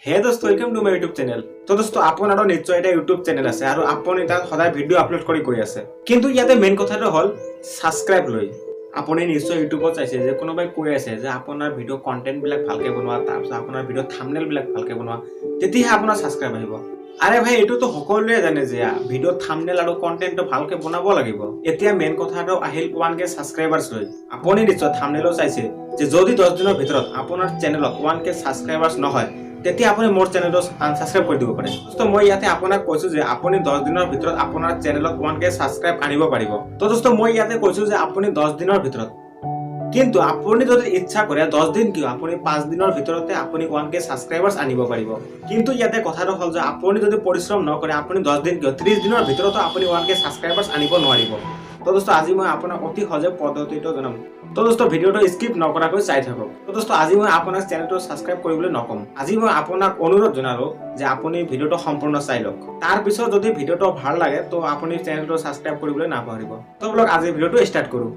হে দোস্ত welcome to my YouTube channel. তো দোস্ত আপনারও নিশ্চয় এটা ইউটিউব চ্যানেল আছে আর আপনি তাত সদায় ভিডিও আপলোড কৰি গৈ আছে, কিন্তু ইয়াতে মেইন কথাটো হল সাবস্ক্রাইব লৈ। আপুনি নিশ্চয় ইউটিউবত চাইছে যে কোনোবাই কৈ আছে যে আপোনাৰ ভিডিও কন্টেন্ট বিলাক ভালকে বনোৱা, তাৰপিছত আপোনাৰ ভিডিও থাম্বনেল বিলাক ভালকে বনোৱা, তেতিয়াহে আপোনাৰ সাবস্ক্ৰাইব আহিব। আৰে ভাই এটো তো সকলোৱে জানে যে ভিডিও থাম্বনেল আৰু কন্টেন্টটো ভালকে বনাব লাগিব। এতিয়া মেইন কথাটো আহিল 1k সাবস্ক্ৰাইবাৰ্স লৈ। আপুনি নিশ্চয় থাম্বনেলও চাইছে যে যদি 10 দিনৰ ভিতৰত আপোনাৰ চেনেলত 1k সাবস্ক্ৰাইবাৰ্স নহয় তেতিয়া আপুনি মোৰ চেনেলটো আনসাবস্ক্ৰাইব কৰি দিব পাৰে। তো মই ইয়াতে আপোনাক কৈছো যে আপুনি 10 দিনৰ ভিতৰত আপোনাৰ চেনেলত 1k সাবস্ক্ৰাইব আনিব পাৰিব। তো দোস্ত মই ইয়াতে কৈছো যে আপুনি 10 দিনৰ ভিতৰত, কিন্তু আপুনি যদি ইচ্ছা কৰে 10 দিন কিয় আপুনি 5 দিনৰ ভিতৰতে আপুনি 1k সাবস্ক্ৰাইবাৰ্স আনিব পাৰিব। কিন্তু ইয়াতে কথাটো হল যে আপুনি যদি পৰিশ্ৰম নকৰে আপুনি 10 দিন কিয় 30 দিনৰ ভিতৰতো আপুনি 1k সাবস্ক্ৰাইবাৰ্স আনিব নোৱাৰিব। তো দোস্ত আজি মই আপোনাক অতি সহজে পদ্ধতিটো জনাম। তো দোস্ত ভিডিওটো স্কিপ নকৰাকৈ চাই থাকক। তো দোস্ত আজি মই আপোনাক চেনেলটো সাবস্ক্ৰাইব কৰিবলৈ নকম। আজি মই আপোনাক অনুৰোধ জনালো যে আপুনি ভিডিওটো সম্পূৰ্ণ চাই লওক। তাৰ পিছত যদি ভিডিওটো ভাল লাগে তো আপুনি চেনেলটো সাবস্ক্ৰাইব কৰিবলৈ নাপাহৰিব। তো ব্লগ আজি ভিডিওটো স্টাৰ্ট কৰো।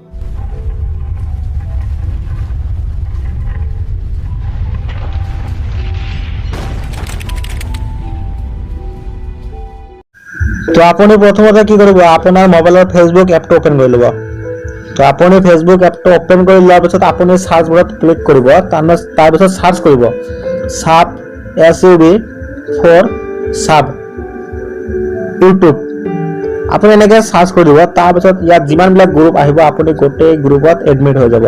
তো আপুনি প্ৰথমতে কি কৰিব, আপোনাৰ মোবাইলৰ ফেচবুক এপটো ওপেন কৰি ল'ব। তো আপুনি ফেচবুক এপটো ওপেন কৰি লোৱাৰ পিছত আপুনি সাৰ্চ বাৰত ক্লিক কৰিব, তাৰ পিছত সাৰ্চ কৰিব সাব SUB4 সাব ইউটিউব। আপুনি এনেকৈ সাৰ্চ কৰিব, তাৰ পিছত ইয়াত যিমানবিলাক গ্ৰুপ আহিব আপুনি গোটেই গ্ৰুপত এডমিট হৈ যাব।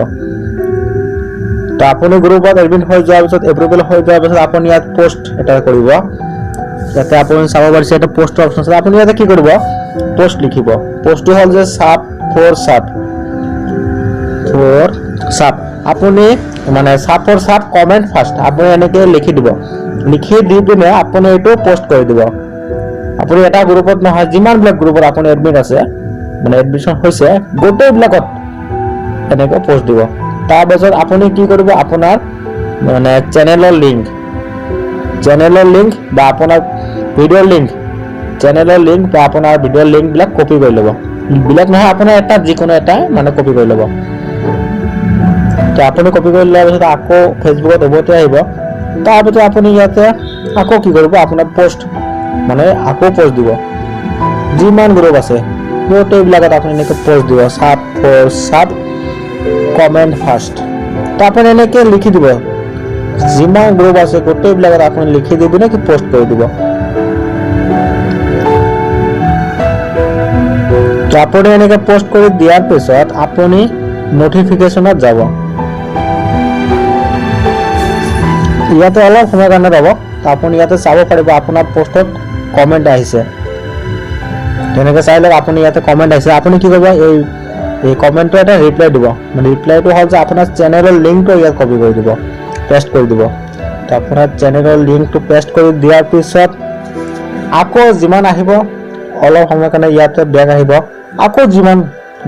তো আপুনি গ্ৰুপত এডমিট হৈ যোৱাৰ পিছত এপ্ৰুভেল হৈ যোৱাৰ পিছত আপুনি ইয়াত পোষ্ট এটা কৰিব। যাতে আপুনি চাব পাৰিছে এটা পোষ্ট অপশন আছে। আপুনি ইয়াতে কি কৰিব, পোষ্ট লিখিব। পোষ্টটো হ'ল যে সাব4 সাব। আপুনি মানে সাব4 সাব কমেন্ট ফাৰ্ষ্ট আপুনি এনেকৈ লিখি দিব। লিখি দি পিনে আপুনি এইটো পোষ্ট কৰি দিব। আপুনি এটা গ্ৰুপত নহয়, যিমানবিলাক গ্ৰুপত আপুনি এডমিট আছে মানে এডমিশন হৈছে গোটেইবিলাকত এনেকৈ পোষ্ট দিব। তাৰপিছত আপুনি কি কৰিব, আপোনাৰ মানে চেনেলৰ লিংক বা আপোনাৰ ভিডিঅ'ৰ লিংক, চেনেলৰ লিংক বা আপোনাৰ ভিডিঅ'ৰ লিংকবিলাক কপি কৰি ল'ব। বিলাক নহয় আপোনাৰ এটা যিকোনো এটা মানে কপি কৰি ল'ব। তো আপুনি কপি কৰি লোৱাৰ পিছত আকৌ ফেচবুকত উভতি আহিব। তাৰপিছত আপুনি ইয়াতে আকৌ কি কৰিব, আপোনাৰ পোষ্ট মানে আকৌ পোষ্ট দিব। যিমান গ্ৰুপ আছে গোটেইবিলাকত আপুনি এনেকৈ পোষ্ট দিব সাব4 সাব কমেণ্ট ফাৰ্ষ্ট। তো আপুনি এনেকৈ লিখি দিব, যিমান গ্ৰুপ আছে গোটেইবিলাকত আপুনি লিখি দি পিনে কি পোষ্ট কৰি দিব। তো আপুনি এনেকৈ পোষ্ট কৰি দিয়াৰ পিছত আপুনি নটিফিকেশ্যনত যাব। ইয়াতে অলপ সময় কাৰণে ৰ'ব। আপুনি ইয়াতে চাব পাৰিব আপোনাৰ পোষ্টত কমেণ্ট আহিছে। তেনেকৈ চাই লওক আপুনি ইয়াতে কমেণ্ট আহিছে। আপুনি কি কৰিব, এই কমেণ্টটো এটা ৰিপ্লাই দিব। মানে ৰিপ্লাইটো হ'ল যে আপোনাৰ চেনেলৰ লিংকটো ইয়াত কপি কৰি দিব, পেষ্ট কৰি দিব। তো আপোনাৰ চেনেলৰ লিংকটো পেষ্ট কৰি দিয়াৰ পিছত আকৌ যিমান আহিব অলপ সময় কাৰণে ইয়াতে বেক আহিব। আকৌ যিমান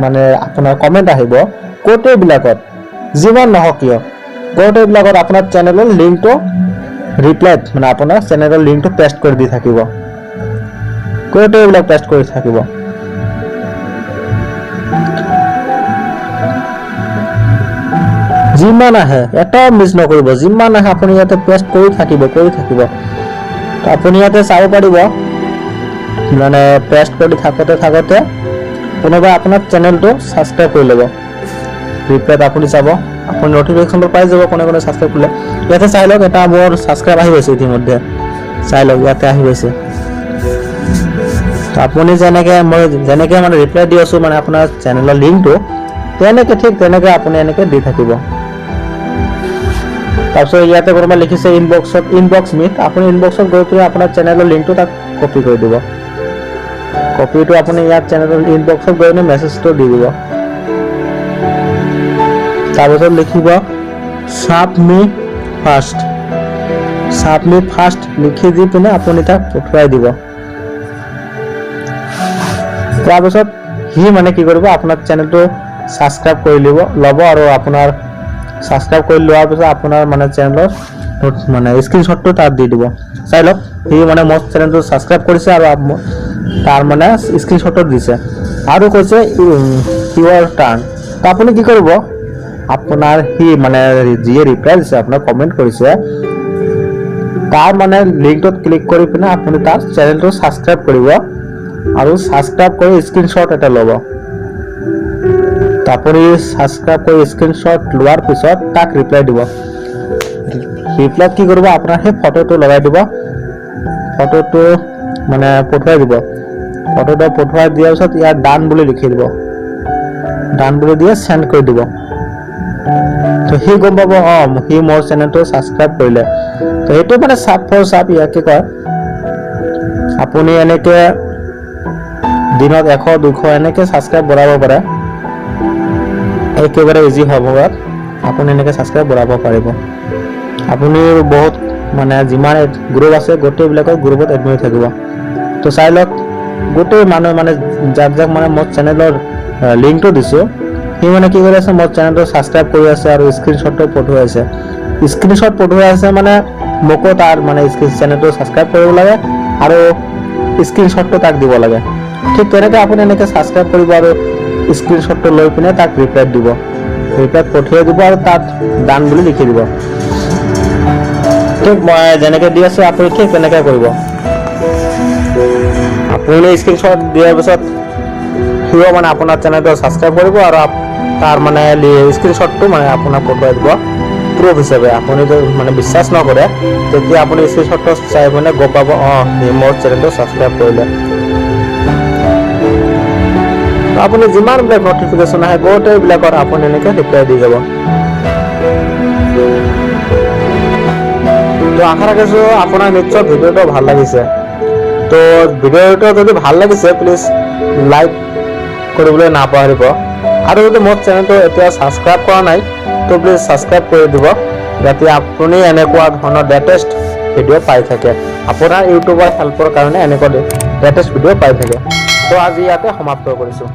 মানে আপোনাৰ কমেণ্ট আহিব গোটেইবিলাকত যিমান নহওক কিয় গোটেইবিলাকত আপোনাৰ চেনেলৰ লিংকটো ৰিপ্লাইত মানে আপোনাৰ চেনেলৰ লিংকটো পেষ্ট কৰি দি থাকিব। গোটেইবিলাক পেষ্ট কৰি থাকিব। যিমান আহে এটা মিছ নকৰিব, যিমান আহে আপুনি ইয়াতে পেষ্ট কৰি থাকিব। তো আপুনি ইয়াতে চাব পাৰিব মানে পেষ্ট কৰি থাকোঁতে কোনোবাই আপোনাৰ চেনেলটো সাবস্ক্ৰাইব কৰি ল'ব। ৰিপ্লাইত আপুনি চাব, আপুনি নটিফিকেশ্যনটো পাই যাব কোনে কোনে সাবস্ক্ৰাইব কৰিলে। ইয়াতে চাই লওক এটা মোৰ সাবস্ক্ৰাইব আহি গৈছে ইতিমধ্যে, চাই লওক ইয়াতে আহি গৈছে। তো আপুনি যেনেকৈ মানে ৰিপ্লাই দি আছোঁ মানে আপোনাৰ চেনেলৰ লিংকটো তেনেকৈ ঠিক তেনেকৈ আপুনি এনেকৈ দি থাকিব। তাৰপিছত ইয়াতে কোনোবাই লিখিছে ইনবক্স মিট, আপুনি ইনবক্সত গৈ পিনে আপোনাৰ চেনেলৰ লিংকটো তাত কপি কৰি দিব। কপিটো আপুনি ইয়াত চেনেলৰ ইনবক্সত গৈ পিনে মেছেজটো দি দিব। তাৰপিছত লিখিব সাবমিট ফাৰ্ষ্ট লিখি দি পিনে আপুনি তাক পঠুৱাই দিব। তাৰপিছত সি মানে কি কৰিব, আপোনাৰ চেনেলটো সাবস্ক্ৰাইব কৰি ল'ব আৰু আপোনাৰ সাবস্ক্ৰাইব কৰি লোৱাৰ পিছত আপোনাৰ মানে চেনেলৰ মানে স্ক্ৰীনশ্বটটো তাত দি দিব। চাই লওক সি মানে মোৰ চেনেলটো সাবস্ক্ৰাইব কৰিছে আৰু তাৰ মানে স্ক্ৰীনশ্বটটো দিছে আৰু কৈছে ইউৰ টাৰ্ণ। তো আপুনি কি কৰিব, আপোনাৰ সি মানে যিয়ে ৰিপ্লাই দিছে আপোনাক কমেণ্ট কৰিছে তাৰ মানে লিংকটোত ক্লিক কৰি পিনে আপুনি তাৰ চেনেলটো ছাবস্ক্ৰাইব কৰিব আৰু ছাবস্ক্ৰাইব কৰি স্ক্ৰীনশ্বট এটা ল'ব। আপুনি ছাবস্ক্ৰাইব কৰি স্ক্ৰীনশ্বট লোৱাৰ পিছত তাক ৰিপ্লাই দিব। ৰিপ্লাইত কি কৰিব, আপোনাৰ সেই ফটোটো লগাই দিব, ফটোটো মানে পঠুৱাই দিব। ফটোটো পঠুৱাই দিয়াৰ পিছত ইয়াত ডান বুলি লিখি দিব, ডান বুলি দিয়ে চেণ্ড কৰি দিব। তো সি গম পাব সি মোৰ চেনেলটো ছাবস্ক্ৰাইব কৰিলে। তো সেইটো মানে চাপ ফৰ চাপ ইয়াকে কয়। আপুনি এনেকে দিনত 100-200 এনেকে ছাবস্ক্ৰাইব বঢ়াব পাৰে। একেবাৰে ইজি হ'ব, আপুনি এনেকে ছাবস্ক্ৰাইব বঢ়াব পাৰিব। আপুনি বহুত মানে যিমান গ্ৰুপ আছে গোটেইবিলাকৰ গ্ৰুপত এডমিট থাকিব। তো চাই লওক গোটেই মানুহ মানে যাক মানে মোৰ চেনেলৰ লিংকটো দিছোঁ, সি মানে কি কৰি আছে, মোৰ চেনেলটো ছাবস্ক্ৰাইব কৰি আছে আৰু স্ক্ৰীনশ্বটটো পঠুৱাই আছে। স্ক্ৰীনশ্বট পঠুৱাই আছে মানে মোকো তাৰ মানে চেনেলটো ছাবস্ক্ৰাইব কৰিব লাগে আৰু স্ক্ৰীনশ্বটটো তাক দিব লাগে। ঠিক তেনেকৈ আপুনি এনেকৈ ছাবস্ক্ৰাইব কৰিব আৰু স্ক্ৰীনশ্বটটো লৈ পিনে তাক ৰিপ্লাই দিব, ৰিপ্লাইত পঠিয়াই দিব আৰু তাত ডান বুলি লিখি দিব। ঠিক মই যেনেকৈ দি আছোঁ আপুনি ঠিক তেনেকৈ কৰিব। আপুনি স্ক্ৰীনশ্বট দিয়াৰ পিছত সিও মানে আপোনাৰ চেনেলটো ছাবস্ক্ৰাইব কৰিব আৰু তাৰ মানে স্ক্ৰীনশ্বটটো মানে আপোনাক পঠুৱাই দিব প্ৰুফ হিচাপে। আপুনি যদি মানে বিশ্বাস নকৰে তেতিয়া আপুনি স্ক্ৰীনশ্বটটো চাই মানে গম পাব সি মোৰ চেনেলটো ছাবস্ক্ৰাইব কৰিলে। আপুনি যিমানবিলাক নটিফিকেশ্যন আহে গোটেইবিলাকত আপুনি এনেকৈ ৰিপ্লাই দি যাব। তো আশা ৰাখিছোঁ আপোনাৰ নিশ্চয় ভিডিঅ'টো ভাল লাগিছে। তো ভিডিঅ'টো যদি ভাল লাগিছে প্লিজ লাইক কৰিবলৈ নাপাহৰিব আৰু যদি মোৰ চেনেলটো এতিয়া ছাবস্ক্ৰাইব কৰা নাই তো প্লিজ ছাবস্ক্ৰাইব কৰি দিব, যাতে আপুনি এনেকুৱা ধৰণৰ লেটেষ্ট ভিডিঅ' পাই থাকে। আপোনাৰ ইউটিউবৰ হেল্পৰ কাৰণে এনেকুৱা লেটেষ্ট ভিডিঅ' পাই থাকে। তো আজি ইয়াতে সমাপ্ত কৰিছোঁ।